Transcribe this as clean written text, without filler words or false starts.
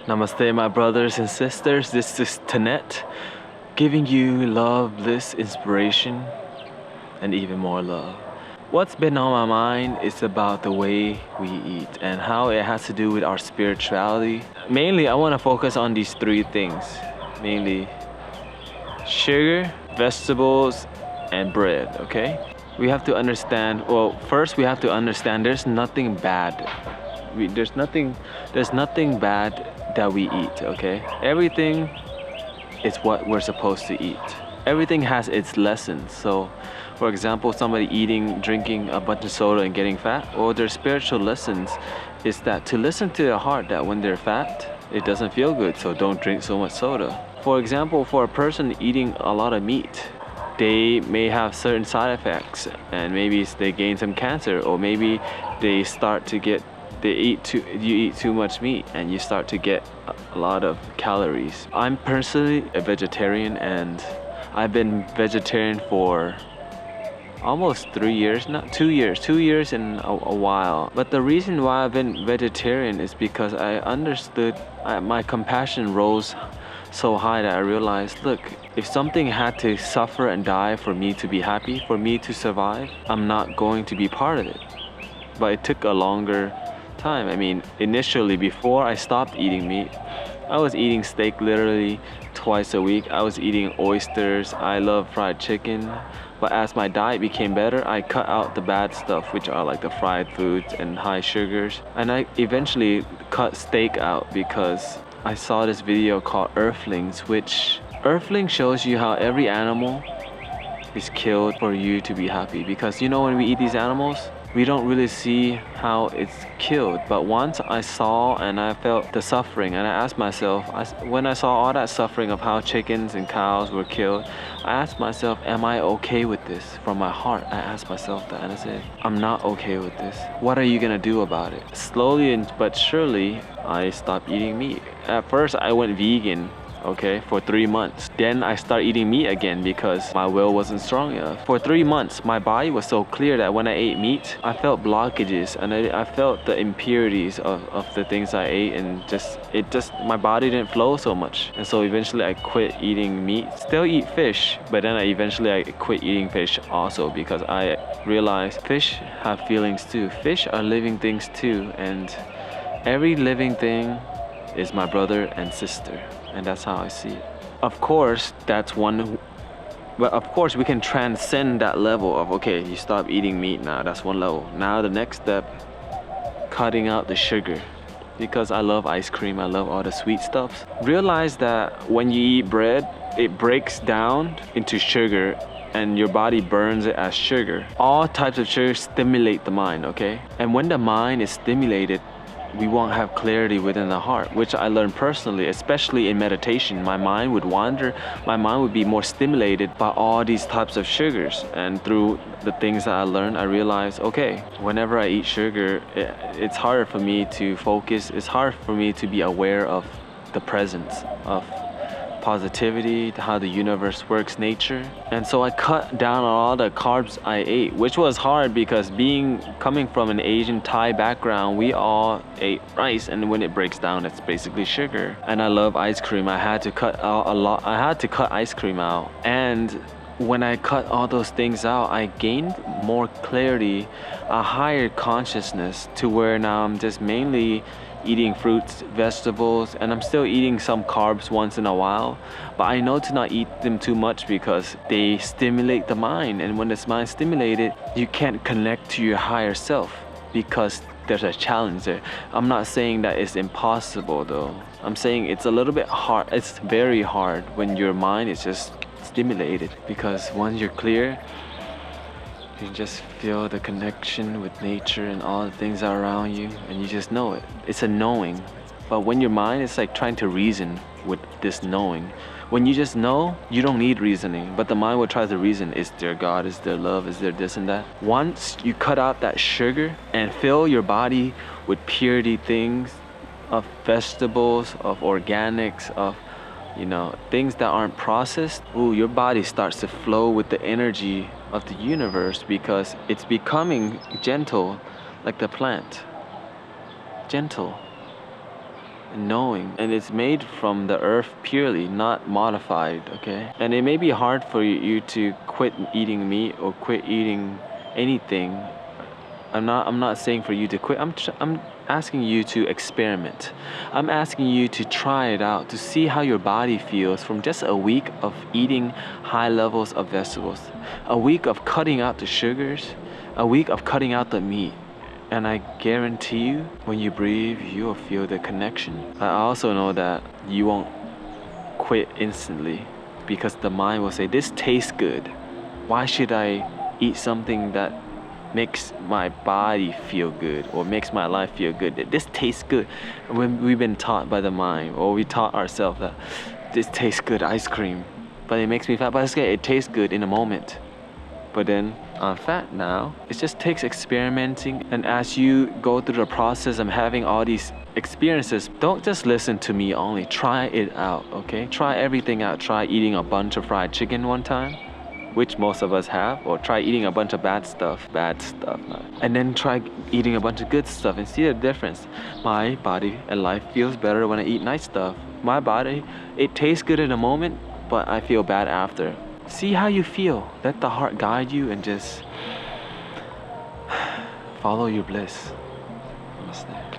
Namaste, my brothers and sisters. This is Tanet, giving you love, bliss, inspiration, and even more love. What's been on my mind is about the way we eat and how it has to do with our spirituality. Mainly, I want to focus on these three things. Mainly, sugar, vegetables, and bread, okay? We have to understand, first we have to understand there's nothing bad. There's nothing bad that we eat, okay? Everything is what we're supposed to eat. Everything has its lessons. So, for example, somebody drinking a bunch of soda and getting fat, or their spiritual lessons is that to listen to their heart that when they're fat, it doesn't feel good, so don't drink so much soda. For example, for a person eating a lot of meat, they may have certain side effects, and maybe they gain some cancer, or maybe they start to get you eat too much meat and you start to get a lot of calories. I'm personally a vegetarian, and I've been vegetarian for almost 3 years, not 2 years, 2 years and a while. But the reason why I've been vegetarian is because I understood, my compassion rose so high that I realized, look, if something had to suffer and die for me to be happy, for me to survive, I'm not going to be part of it. But it took a longer time. I mean, initially, before I stopped eating meat, I was eating steak literally twice a week. I was eating oysters. I love fried chicken. But as my diet became better, I cut out the bad stuff, which are like the fried foods and high sugars. And I eventually cut steak out because I saw this video called Earthlings, which Earthling shows you how every animal is killed for you to be happy. Because when we eat these animals, we don't really see how it's killed. But once I saw and I felt the suffering, and I asked myself, when I saw all that suffering of how chickens and cows were killed, I asked myself, am I okay with this? From my heart, I asked myself that, and I said, I'm not okay with this. What are you gonna do about it? Slowly but surely, I stopped eating meat. At first, I went vegan, okay, for 3 months. Then I started eating meat again because my will wasn't strong enough. For 3 months, my body was so clear that when I ate meat, I felt blockages, and I felt the impurities of the things I ate, and my body didn't flow so much. And so eventually I quit eating meat. Still eat fish, but then I quit eating fish also because I realized fish have feelings too. Fish are living things too, and every living thing is my brother and sister. And that's how I see it. Of course, but of course we can transcend that level of, okay, you stop eating meat now, that's one level. Now the next step, cutting out the sugar. Because I love ice cream, I love all the sweet stuff. Realize that when you eat bread, it breaks down into sugar and your body burns it as sugar. All types of sugar stimulate the mind, okay? And when the mind is stimulated, we won't have clarity within the heart, which I learned personally, especially in meditation. My mind would wander, my mind would be more stimulated by all these types of sugars. And through the things that I learned, I realized, okay, whenever I eat sugar, it's harder for me to focus, it's hard for me to be aware of the presence of positivity, how the universe works, nature. And so I cut down on all the carbs I ate, which was hard because coming from an Asian Thai background, we all ate rice, and when it breaks down, it's basically sugar. And I love ice cream. I had to cut out a lot. I had to cut ice cream out. And when I cut all those things out, I gained more clarity, a higher consciousness, to where now I'm just mainly eating fruits, vegetables, and I'm still eating some carbs once in a while, but I know to not eat them too much because they stimulate the mind, and when this mind's stimulated, you can't connect to your higher self because there's a challenge there. I'm not saying that it's impossible though. I'm saying it's a little bit hard. It's very hard when your mind is just stimulated, because once you're clear, you just feel the connection with nature and all the things that are around you, and you just know it. It's a knowing. But when your mind is like trying to reason with this knowing, when you just know, you don't need reasoning. But the mind will try to reason, is there God, is there love, is there this and that? Once you cut out that sugar and fill your body with purity things, of vegetables, of organics, of things that aren't processed, your body starts to flow with the energy of the universe, because it's becoming gentle like the plant. Gentle. knowing, and it's made from the earth purely, not modified, okay? And it may be hard for you to quit eating meat or quit eating anything. I'm not saying for you to quit. I'm asking you to experiment. I'm asking you to try it out to see how your body feels from just a week of eating high levels of vegetables, a week of cutting out the sugars, a week of cutting out the meat. And I guarantee you, when you breathe, you'll feel the connection. I also know that you won't quit instantly because the mind will say, this tastes good. Why should I eat something that makes my body feel good or makes my life feel good? This tastes good. When we've been taught by the mind, or we taught ourselves that this tastes good, ice cream, but it makes me fat. But it's okay, it tastes good in a moment. But then I'm fat now. It just takes experimenting, and as you go through the process of having all these experiences, don't just listen to me only. Try it out, okay? Try everything out. Try eating a bunch of fried chicken one time, which most of us have, or try eating a bunch of bad stuff, and then try eating a bunch of good stuff and see the difference. My body and life feels better when I eat nice stuff. My body, it tastes good in a moment, but I feel bad after. See how you feel. Let the heart guide you and just follow your bliss. Namaste.